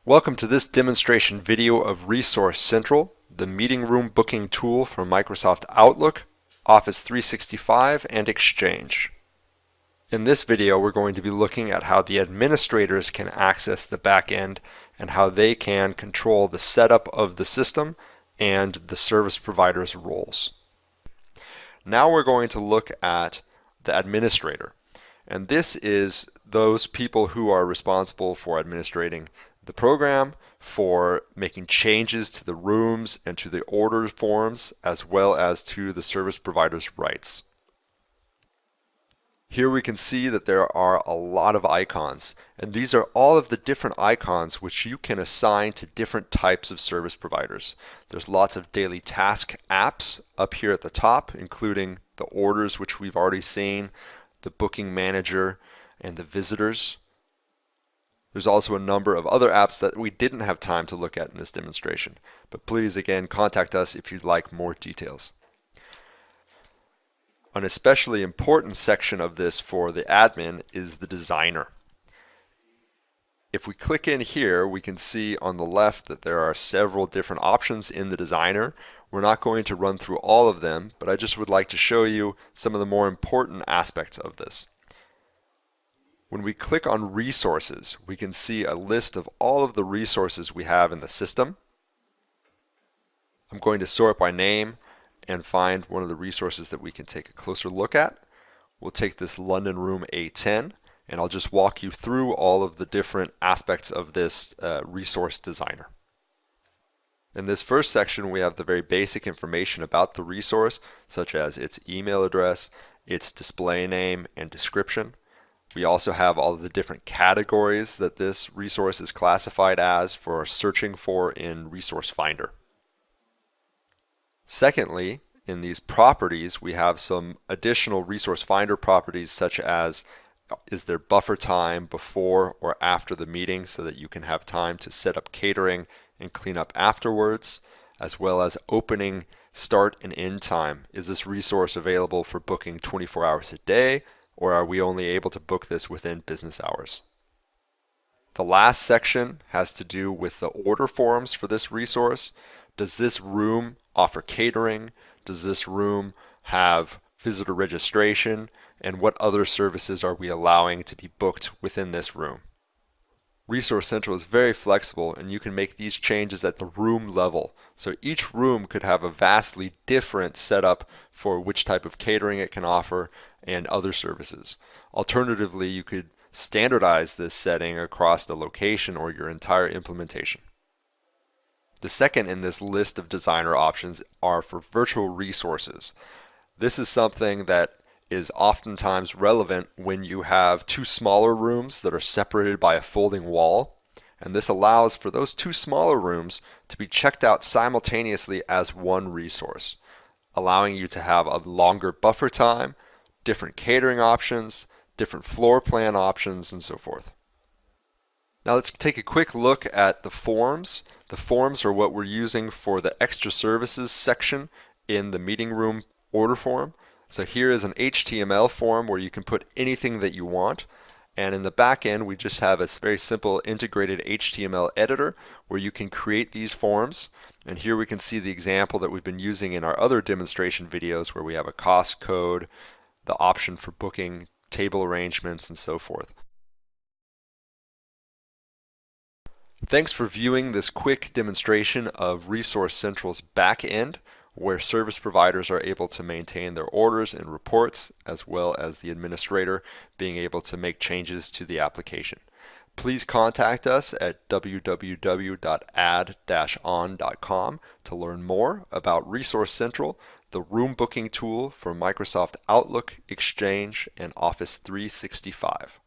Welcome to this demonstration video of Resource Central, the meeting room booking tool for Microsoft Outlook, Office 365, and Exchange. In this video, we're going to be looking at how the administrators can access the backend and how they can control the setup of the system and the service provider's roles. Now we're going to look at the administrator. And this is those people who are responsible for administrating the program, for making changes to the rooms and to the order forms, as well as to the service provider's rights. Here we can see that there are a lot of icons, and these are all of the different icons which you can assign to different types of service providers. There's lots of daily task apps up here at the top, including the orders, which we've already seen, the booking manager, and the visitors. There's also a number of other apps that we didn't have time to look at in this demonstration, but please again contact us if you'd like more details. An especially important section of this for the admin is the designer. If we click in here, we can see on the left that there are several different options in the designer. We're not going to run through all of them, but I just would like to show you some of the more important aspects of this. When we click on resources, we can see a list of all of the resources we have in the system. I'm going to sort by name and find one of the resources that we can take a closer look at. We'll take this London Room A10, and I'll just walk you through all of the different aspects of this resource designer. In this first section, we have the very basic information about the resource, such as its email address, its display name, and description. We also have all of the different categories that this resource is classified as for searching for in Resource Finder. Secondly, in these properties, we have some additional Resource Finder properties, such as is there buffer time before or after the meeting so that you can have time to set up catering and clean up afterwards, as well as opening, start, and end time. Is this resource available for booking 24 hours a day, or are we only able to book this within business hours? The last section has to do with the order forms for this resource. Does this room offer catering? Does this room have visitor registration? And what other services are we allowing to be booked within this room? Resource Central is very flexible, and you can make these changes at the room level. So each room could have a vastly different setup for which type of catering it can offer and other services. Alternatively, you could standardize this setting across the location or your entire implementation. The second in this list of designer options are for virtual resources. This is something that is oftentimes relevant when you have two smaller rooms that are separated by a folding wall, and this allows for those two smaller rooms to be checked out simultaneously as one resource, allowing you to have a longer buffer time, different catering options, different floor plan options, and so forth. Now let's take a quick look at the forms. The forms are what we're using for the extra services section in the meeting room order form. So here is an HTML form where you can put anything that you want. And in the back end, we just have a very simple integrated HTML editor where you can create these forms. And here we can see the example that we've been using in our other demonstration videos where we have a cost code, the option for booking, table arrangements, and so forth. Thanks for viewing this quick demonstration of Resource Central's back end, where service providers are able to maintain their orders and reports, as well as the administrator being able to make changes to the application. Please contact us at www.add-on.com to learn more about Resource Central, the room booking tool for Microsoft Outlook, Exchange, and Office 365.